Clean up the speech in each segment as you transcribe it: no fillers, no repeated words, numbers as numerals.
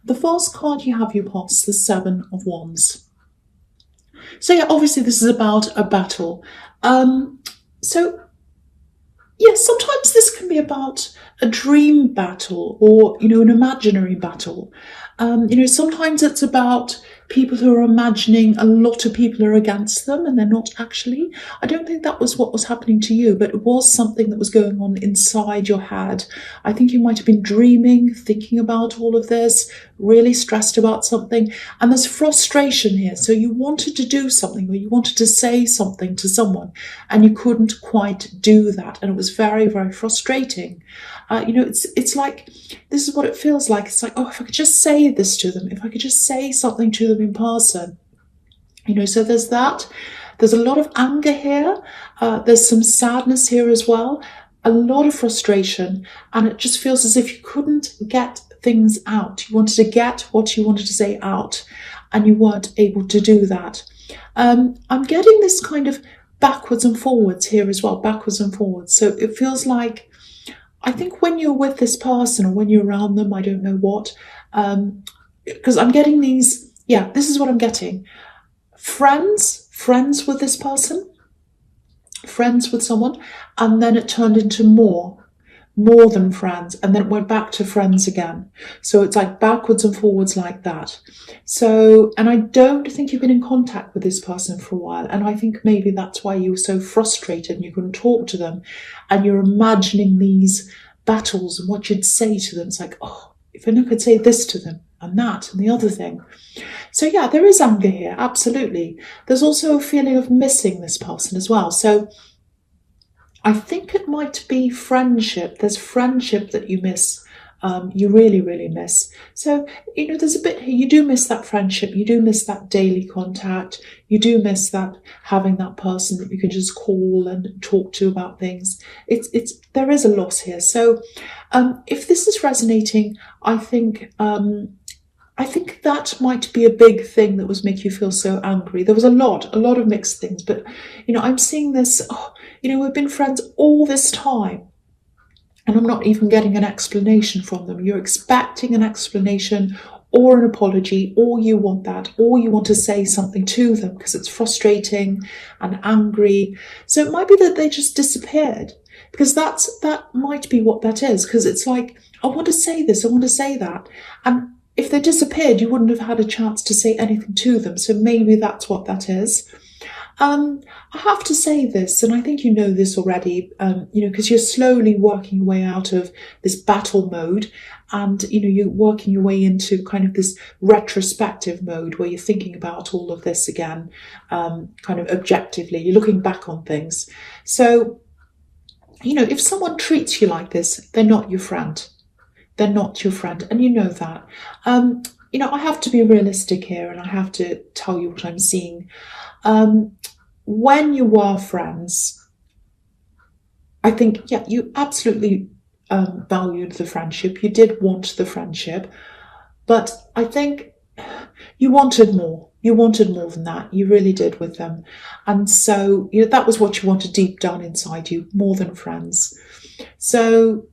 The first card you have, you pass the Seven of Wands. So yeah, obviously this is about a battle. So yes, sometimes this can be about a dream battle or, an imaginary battle. Sometimes it's about people who are imagining a lot of people are against them and they're not actually. I don't think that was what was happening to you, but it was something that was going on inside your head. I think you might have been dreaming, thinking about all of this, really stressed about something. And there's frustration here. So you wanted to do something or you wanted to say something to someone and you couldn't quite do that. And it was very, very frustrating. It's like, this is what it feels like. It's like, oh, if I could just say this to them, if I could just say something to them in person. So there's that. There's a lot of anger here. There's some sadness here as well. A lot of frustration. And it just feels as if you couldn't get things out. You wanted to get what you wanted to say out and you weren't able to do that. I'm getting this kind of backwards and forwards here as well, backwards and forwards. So it feels like, I think when you're with this person or when you're around them, I don't know what, because I'm getting these, this is what I'm getting. Friends with this person, friends with someone, and then it turned into more than friends, and then it went back to friends again. So it's like backwards and forwards like that. So, and I don't think you've been in contact with this person for a while, and I think maybe that's why you were so frustrated and you couldn't talk to them, and you're imagining these battles and what you'd say to them. It's like, oh, if I could say this to them and that and the other thing. So yeah, there is anger here, absolutely. There's also a feeling of missing this person as well. So I think it might be friendship. There's friendship that you miss. You really, really miss. So, there's a bit here. You do miss that friendship. You do miss that daily contact. You do miss that having that person that you can just call and talk to about things. There is a loss here. So, if this is resonating, I think that might be a big thing that was making you feel so angry. There was a lot of mixed things, but, I'm seeing this, we've been friends all this time and I'm not even getting an explanation from them. You're expecting an explanation or an apology, or you want that, or you want to say something to them because it's frustrating and angry. So it might be that they just disappeared, because that might be what that is, because it's like, I want to say this, I want to say that. And if they disappeared, you wouldn't have had a chance to say anything to them. So maybe that's what that is. I have to say this, and I think you know this already, because you're slowly working your way out of this battle mode, and, you're working your way into kind of this retrospective mode where you're thinking about all of this again, kind of objectively. You're looking back on things. So, if someone treats you like this, they're not your friend. They're not your friend, and you know that. I have to be realistic here, and I have to tell you what I'm seeing. When you were friends, I think, you absolutely valued the friendship. You did want the friendship, but I think you wanted more. You wanted more than that. You really did with them. And so, that was what you wanted deep down inside you, more than friends. So,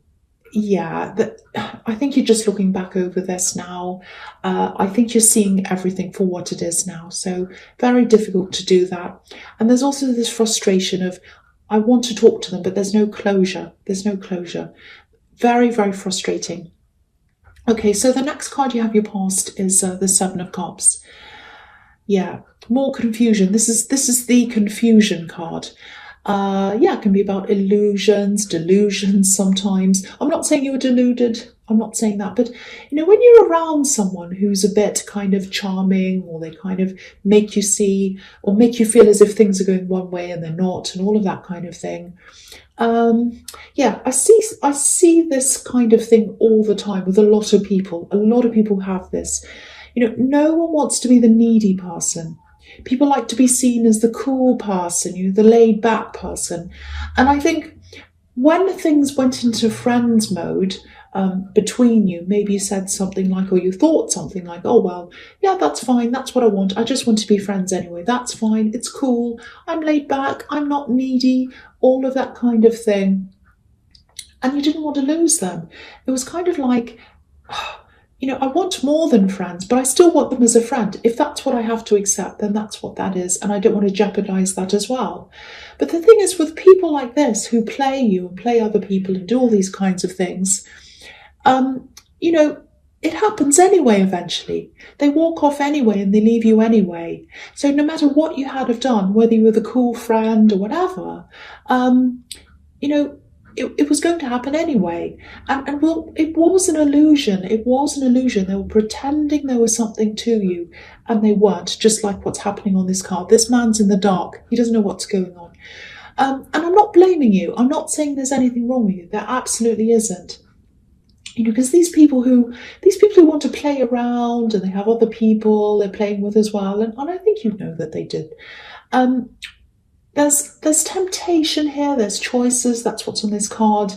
I think you're just looking back over this now. I think you're seeing everything for what it is now. So very difficult to do that. And there's also this frustration of, I want to talk to them, but there's no closure. There's no closure. Very, very frustrating. Okay, so the next card you have your past is the Seven of Cups. More confusion. This is the confusion card. It can be about illusions, delusions sometimes. I'm not saying you were deluded. I'm not saying that. But, when you're around someone who's a bit kind of charming, or they kind of make you see or make you feel as if things are going one way and they're not, and all of that kind of thing. I see this kind of thing all the time with a lot of people. A lot of people have this. No one wants to be the needy person. People like to be seen as the cool person, the laid back person. And I think when things went into friends mode between you, maybe you said something like, or you thought something like, oh, well, that's fine. That's what I want. I just want to be friends anyway. That's fine. It's cool. I'm laid back. I'm not needy. All of that kind of thing. And you didn't want to lose them. It was kind of like, I want more than friends, but I still want them as a friend. If that's what I have to accept, then that's what that is. And I don't want to jeopardize that as well. But the thing is, with people like this who play you and play other people and do all these kinds of things, it happens anyway eventually. They walk off anyway and they leave you anyway. So no matter what you had have done, whether you were the cool friend or whatever, it was going to happen anyway. And well, it was an illusion. It was an illusion. They were pretending there was something to you and they weren't, just like what's happening on this card. This man's in the dark. He doesn't know what's going on. And I'm not blaming you. I'm not saying there's anything wrong with you. There absolutely isn't. Because these people who want to play around and they have other people they're playing with as well, and I think you know that they did. There's temptation here, there's choices, that's what's on this card.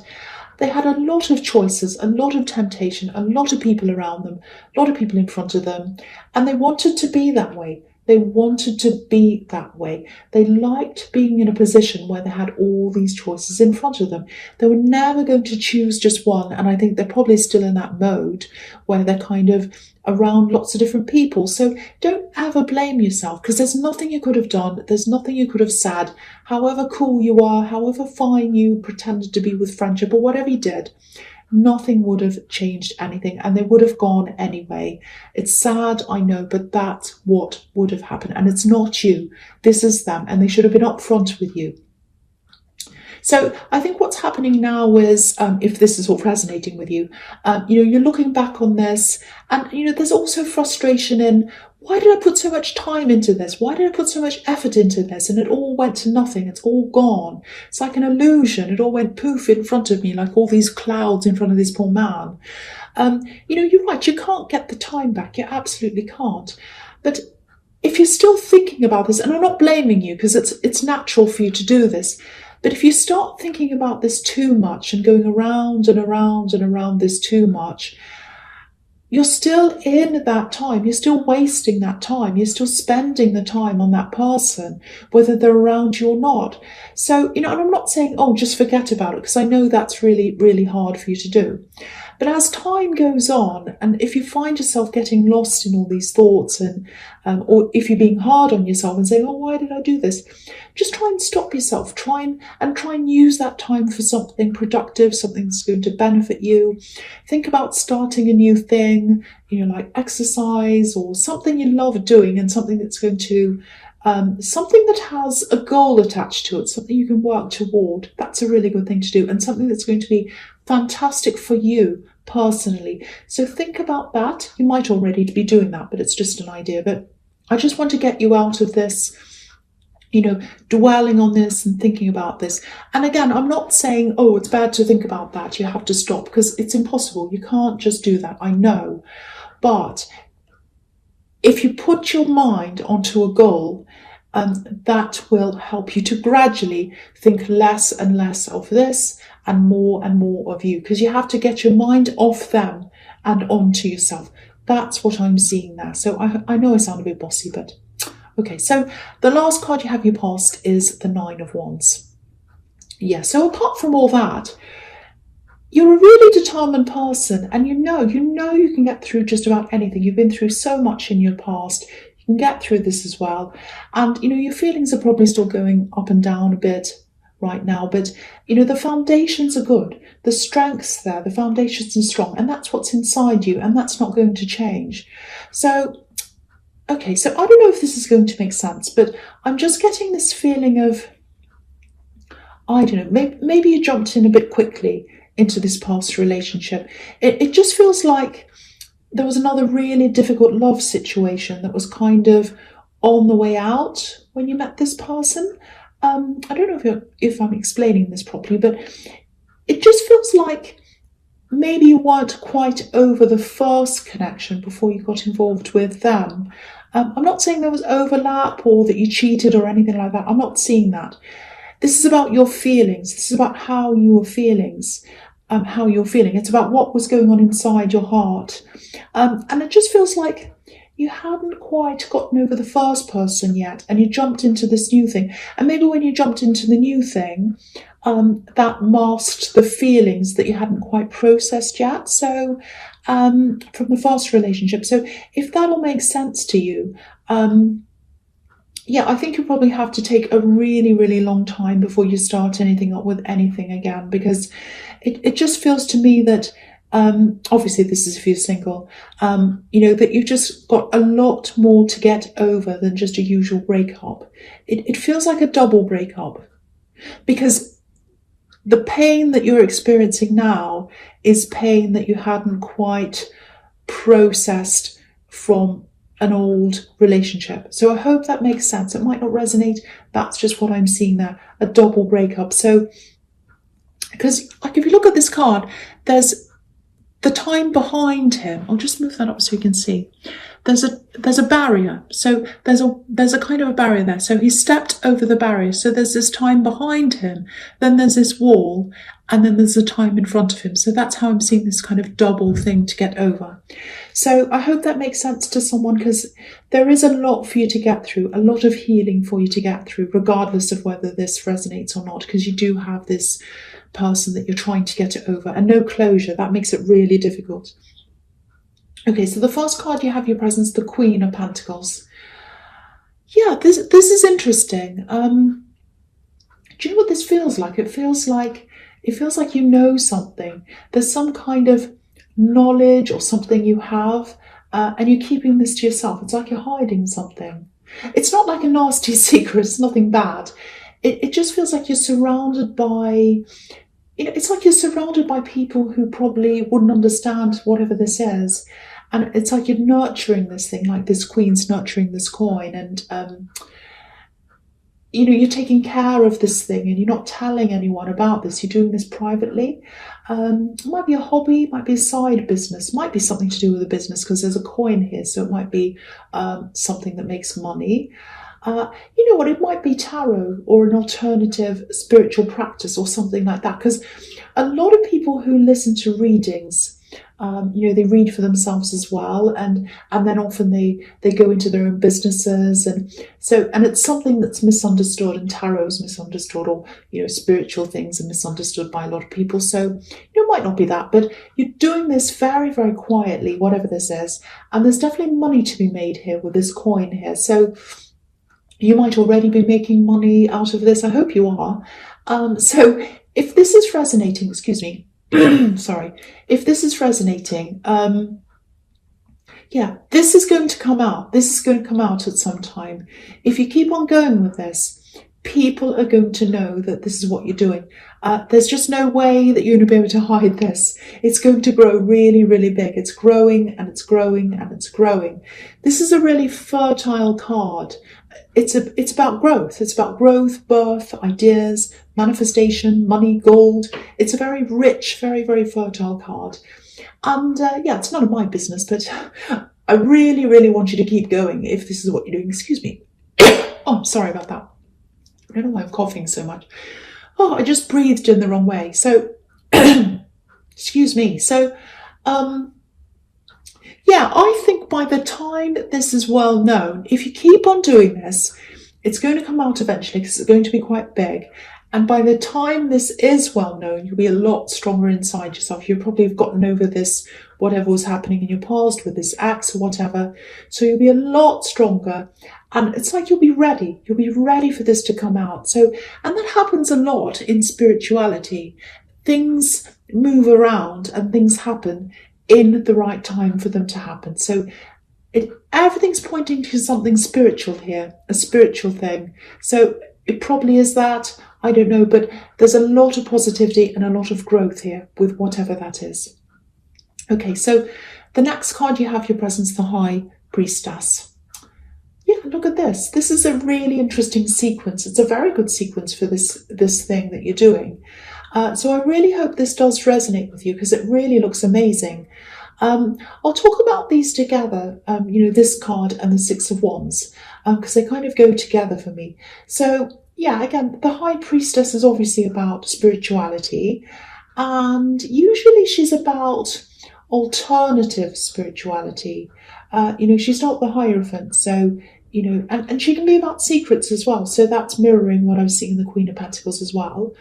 They had a lot of choices, a lot of temptation, a lot of people around them, a lot of people in front of them, and they wanted to be that way. They wanted to be that way. They liked being in a position where they had all these choices in front of them. They were never going to choose just one, and I think they're probably still in that mode where they're kind of around lots of different people. So don't ever blame yourself, because there's nothing you could have done, there's nothing you could have said, however cool you are, however fine you pretended to be with friendship or whatever you did. Nothing would have changed anything and they would have gone anyway. It's sad, I know, but that's what would have happened. And it's not you. This is them, and they should have been upfront with you. So I think what's happening now is, if this is all resonating with you, you're looking back on this and, there's also frustration in, why did I put so much time into this? Why did I put so much effort into this? And it all went to nothing. It's all gone. It's like an illusion. It all went poof in front of me, like all these clouds in front of this poor man. You're right. You can't get the time back. You absolutely can't. But if you're still thinking about this, and I'm not blaming you because it's natural for you to do this, but if you start thinking about this too much and going around and around and around this too much, you're still in that time. You're still wasting that time. You're still spending the time on that person, whether they're around you or not. So, and I'm not saying, just forget about it, because I know that's really, really hard for you to do. But as time goes on, and if you find yourself getting lost in all these thoughts, and or if you're being hard on yourself and saying, why did I do this? Just try and stop yourself. Try and use that time for something productive, something that's going to benefit you. Think about starting a new thing, like exercise or something you love doing, and something that's going to something that has a goal attached to it, something you can work toward. That's a really good thing to do, and something that's going to be fantastic for you personally. So think about that. You might already be doing that, but it's just an idea. But I just want to get you out of this, dwelling on this and thinking about this. And again, I'm not saying, it's bad to think about that. You have to stop, because it's impossible. You can't just do that. I know. But if you put your mind onto a goal, that will help you to gradually think less and less of this and more of you, because you have to get your mind off them and onto yourself. That's what I'm seeing there. So I know I sound a bit bossy, but okay. So the last card you have in your past is the Nine of Wands. Yeah, so apart from all that, you're a really determined person, and you know you can get through just about anything. You've been through so much in your past. You can get through this as well. And, your feelings are probably still going up and down a bit right now, but, the foundations are good. The strength's there, the foundations are strong, and that's what's inside you, and that's not going to change. So, okay, so I don't know if this is going to make sense, but I'm just getting this feeling of, I don't know, maybe you jumped in a bit quickly into this past relationship. It just feels like there was another really difficult love situation that was kind of on the way out when you met this person. I don't know if I'm explaining this properly, but it just feels like maybe you weren't quite over the first connection before you got involved with them. I'm not saying there was overlap or that you cheated or anything like that. I'm not seeing that. This is about your feelings. This is about how you were feelings. How you're feeling. It's about what was going on inside your heart. And it just feels like you hadn't quite gotten over the first person yet, and you jumped into this new thing. And maybe when you jumped into the new thing, that masked the feelings that you hadn't quite processed yet. So from the past relationship. So if that all makes sense to you, yeah, I think you'll probably have to take a really, really long time before you start anything up with anything again, because it just feels to me that obviously this is if you're single, that you've just got a lot more to get over than just a usual breakup. It feels like a double breakup, because the pain that you're experiencing now is pain that you hadn't quite processed from an old relationship. So I hope that makes sense. It might not resonate. That's just what I'm seeing there, a double breakup. So, because like if you look at this card, there's the time behind him. I'll just move that up so you can see. There's a barrier. So there's a kind of a barrier there. So he stepped over the barrier. So there's this time behind him. Then there's this wall, and then there's the time in front of him. So that's how I'm seeing this kind of double thing to get over. So I hope that makes sense to someone, because there is a lot for you to get through, a lot of healing for you to get through, regardless of whether this resonates or not, because you do have this person that you're trying to get it over, and no closure. That makes it really difficult. Okay, so the first card you have your presence, the Queen of Pentacles. Yeah, this is interesting. Do you know what this feels like? It feels like you know something. There's some kind of knowledge or something you have, and you're keeping this to yourself. It's like you're hiding something. It's not like a nasty secret. It's nothing bad. It just feels like you're surrounded by, it's like you're surrounded by people who probably wouldn't understand whatever this is. And it's like you're nurturing this thing, like this queen's nurturing this coin. And, you're taking care of this thing, and you're not telling anyone about this. You're doing this privately. It might be a hobby, it might be a side business, might be something to do with a business, because there's a coin here. So it might be something that makes money. You know what, it might be tarot or an alternative spiritual practice or something like that, because a lot of people who listen to readings, they read for themselves as well, and then often they go into their own businesses, and it's something that's misunderstood, and tarot is misunderstood, or spiritual things are misunderstood by a lot of people. So it might not be that, but you're doing this very, very quietly, whatever this is, and there's definitely money to be made here with this coin here. So you might already be making money out of this. I hope you are. So if this is resonating, excuse me, sorry, if this is resonating, this is going to come out. This is going to come out at some time. If you keep on going with this, people are going to know that this is what you're doing. There's just no way that you're going to be able to hide this. It's going to grow really, really big. It's growing and it's growing and it's growing. This is a really fertile card. It's about growth. It's about growth, birth, ideas, manifestation, money, gold. It's a very rich, very, very fertile card. And it's none of my business, but I really, really want you to keep going if this is what you're doing. Excuse me. Oh, sorry about that. I don't know why I'm coughing so much. Oh, I just breathed in the wrong way. So, excuse me. So, I think by the time this is well known, if you keep on doing this, it's going to come out eventually, because it's going to be quite big. And by the time this is well known, you'll be a lot stronger inside yourself. You probably have gotten over this, whatever was happening in your past with this ex or whatever. So you'll be a lot stronger. And it's like you'll be ready. You'll be ready for this to come out. So, and that happens a lot in spirituality. Things move around and things happen in the right time for them to happen. So everything's pointing to something spiritual here, a spiritual thing. So it probably is that, I don't know, but there's a lot of positivity and a lot of growth here with whatever that is. Okay, so the next card you have your presence, the High Priestess. Yeah, look at this. This is a really interesting sequence. It's a very good sequence for this thing that you're doing. So I really hope this does resonate with you, because it really looks amazing. I'll talk about these together, this card and the Six of Wands, because they kind of go together for me. So yeah, again, the High Priestess is obviously about spirituality, and usually she's about alternative spirituality. She's not the Hierophant, so and she can be about secrets as well. So that's mirroring what I was seeing in the Queen of Pentacles as well.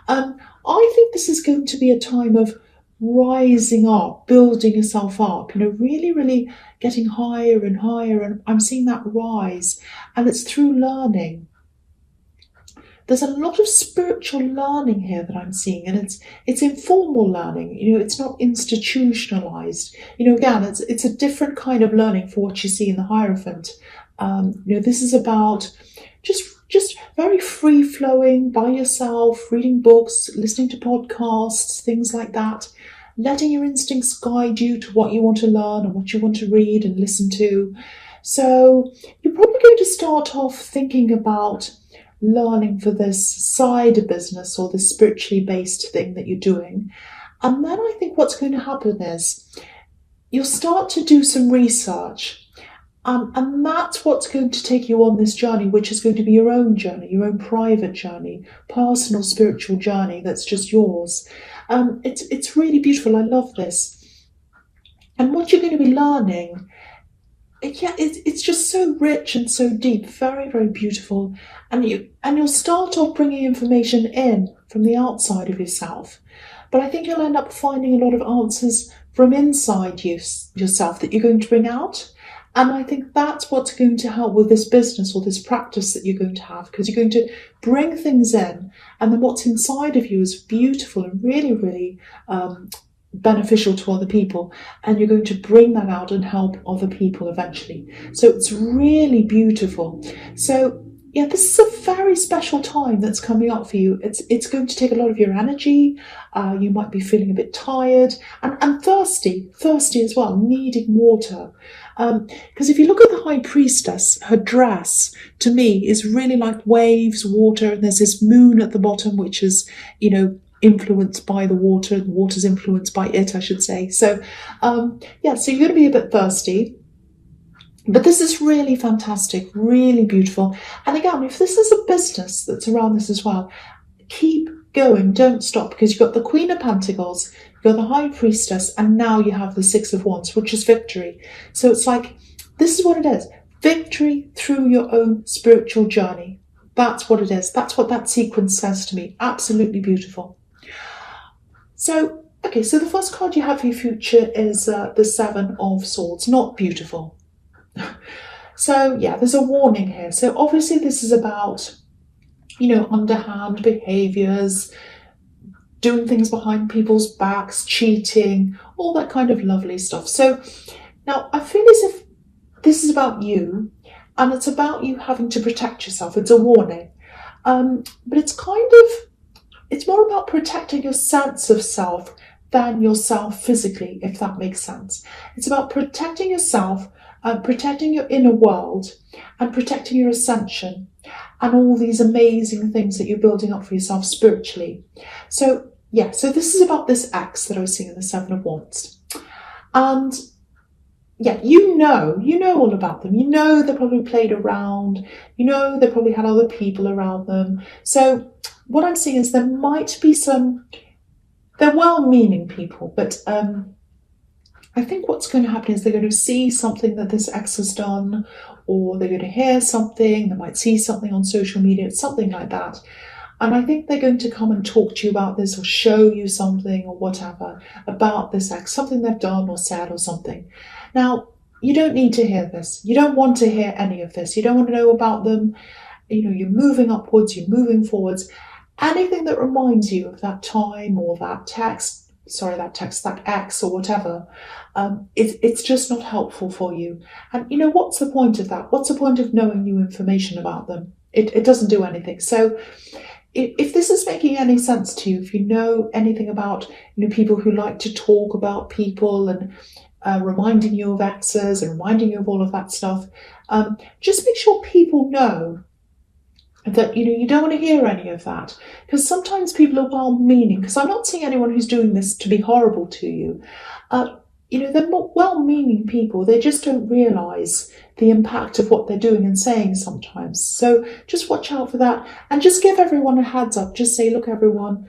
I think this is going to be a time of rising up, building yourself up, really, really getting higher and higher. And I'm seeing that rise, and it's through learning. There's a lot of spiritual learning here that I'm seeing, and it's informal learning. It's not institutionalized. Again, it's a different kind of learning for what you see in the Hierophant. This is about just very free flowing by yourself, reading books, listening to podcasts, things like that, letting your instincts guide you to what you want to learn and what you want to read and listen to. So you're probably going to start off thinking about learning for this side business or this spiritually based thing that you're doing. And then I think what's going to happen is you'll start to do some research. And that's what's going to take you on this journey, which is going to be your own journey, your own private journey, personal spiritual journey that's just yours. It's really beautiful. I love this. And what you're going to be learning, it's just so rich and so deep, very, very beautiful. And you'll start off bringing information in from the outside of yourself. But I think you'll end up finding a lot of answers from inside yourself that you're going to bring out. And I think that's what's going to help with this business or this practice that you're going to have, because you're going to bring things in, and then what's inside of you is beautiful and really, really beneficial to other people, and you're going to bring that out and help other people eventually. So it's really beautiful. So yeah, this is a very special time that's coming up for you. It's going to take a lot of your energy. You might be feeling a bit tired and thirsty as well, needing water. Because if you look at the High Priestess, her dress to me is really like waves, water, and there's this moon at the bottom, which is, influenced by the water. The water's influenced by it, I should say. So, so you're going to be a bit thirsty. But this is really fantastic, really beautiful. And again, if this is a business that's around this as well, keep going, don't stop, because you've got the Queen of Pentacles, you've got the High Priestess, and now you have the Six of Wands, which is victory. So it's like, this is what it is. Victory through your own spiritual journey. That's what it is. That's what that sequence says to me. Absolutely beautiful. So, okay, so the first card you have for your future is the Seven of Swords. Not beautiful. So yeah, there's a warning here. So obviously this is about, underhand behaviours, doing things behind people's backs, cheating, all that kind of lovely stuff. So now I feel as if this is about you, and it's about you having to protect yourself. It's a warning. But it's more about protecting your sense of self than yourself physically, if that makes sense. It's about protecting yourself, protecting your inner world, and protecting your ascension, and all these amazing things that you're building up for yourself spiritually. So yeah, so this is about this ex that I was seeing in the Seven of Wands. And yeah, you know all about them. They probably played around. They probably had other people around them. So what I'm seeing is there might be they're well-meaning people, but I think what's going to happen is they're going to see something that this ex has done, or they're going to hear something, they might see something on social media, something like that. And I think they're going to come and talk to you about this, or show you something or whatever about this ex, something they've done or said or something. Now, you don't need to hear this. You don't want to hear any of this. You don't want to know about them. You're moving upwards, you're moving forwards. Anything that reminds you of that time or that ex or whatever, it's just not helpful for you. And what's the point of that? What's the point of knowing new information about them? It doesn't do anything. So if this is making any sense to you, if you know anything about people who like to talk about people and reminding you of exes and reminding you of all of that stuff, just make sure people know that you don't want to hear any of that, because sometimes people are well-meaning. Because I'm not seeing anyone who's doing this to be horrible to you. They're not well-meaning people. They just don't realise the impact of what they're doing and saying sometimes. So just watch out for that, and just give everyone a heads up. Just say, look, everyone,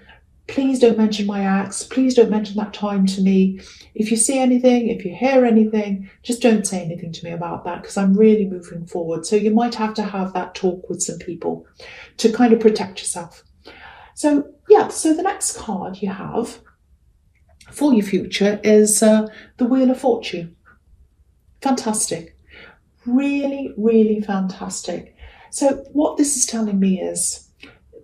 please don't mention my ex. Please don't mention that time to me. If you see anything, if you hear anything, just don't say anything to me about that, because I'm really moving forward. So you might have to have that talk with some people to kind of protect yourself. So yeah, so the next card you have for your future is the Wheel of Fortune. Fantastic. Really, really fantastic. So what this is telling me is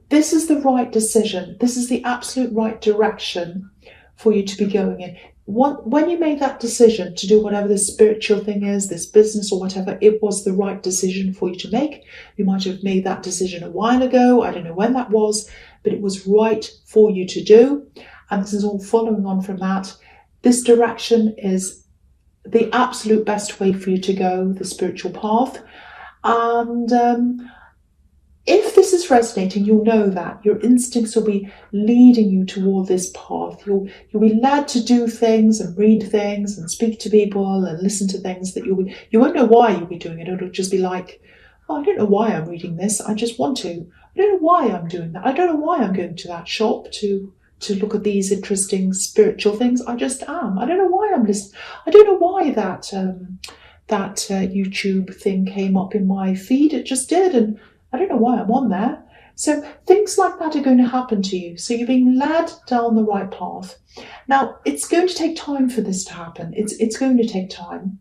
this is the right decision. This is the absolute right direction for you to be going in. When you made that decision to do whatever this spiritual thing is, this business or whatever, it was the right decision for you to make. You might have made that decision a while ago. I don't know when that was, but it was right for you to do. And this is all following on from that. This direction is the absolute best way for you to go, the spiritual path. And if this is resonating, you'll know that your instincts will be leading you toward this path. You'll be led to do things and read things and speak to people and listen to things that you won't know why you'll be doing it. It'll just be like, oh, I don't know why I'm reading this. I just want to. I don't know why I'm doing that. I don't know why I'm going to that shop to look at these interesting spiritual things. I just am. I don't know why I'm listening. I don't know why that YouTube thing came up in my feed. It just did, and I don't know why I'm on there. So things like that are going to happen to you. So you're being led down the right path. Now, it's going to take time for this to happen. It's going to take time.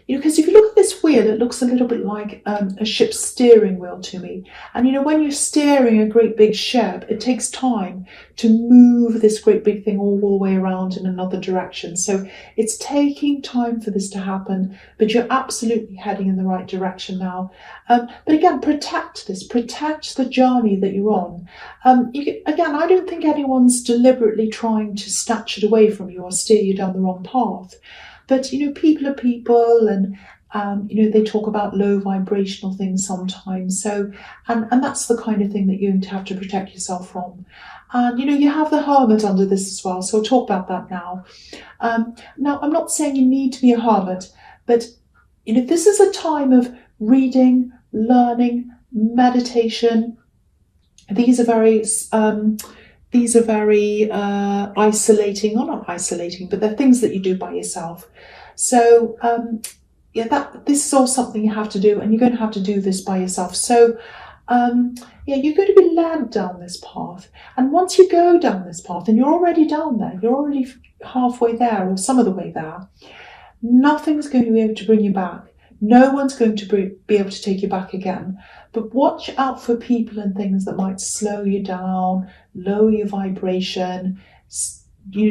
Because if you look at this wheel, it looks a little bit like a ship's steering wheel to me. And when you're steering a great big ship, it takes time to move this great big thing all the way around in another direction. So it's taking time for this to happen, but you're absolutely heading in the right direction now. But again, protect this, protect the journey that you're on. Again, I don't think anyone's deliberately trying to snatch it away from you or steer you down the wrong path. But, people are people, and, they talk about low vibrational things sometimes. So, and that's the kind of thing that you're going to have to protect yourself from. And, you have the Hermit under this as well. So I'll talk about that now. Now, I'm not saying you need to be a hermit, but, this is a time of reading, learning, meditation. These are very isolating, or not isolating, but they're things that you do by yourself. So this is all something you have to do, and you're going to have to do this by yourself. So you're going to be led down this path, and once you go down this path, and you're already down there, you're already halfway there, or some of the way there, nothing's going to be able to bring you back. No one's going to be able to take you back again. But watch out for people and things that might slow you down, lower your vibration,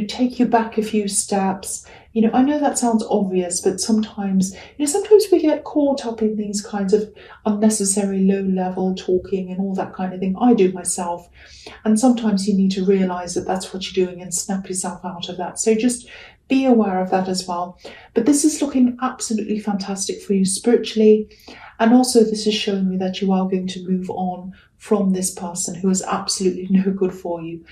take you back a few steps. I know that sounds obvious, but sometimes we get caught up in these kinds of unnecessary low-level talking and all that kind of thing. I do myself. And sometimes you need to realise that that's what you're doing and snap yourself out of that. So just be aware of that as well. But this is looking absolutely fantastic for you spiritually. And also this is showing me that you are going to move on from this person who is absolutely no good for you.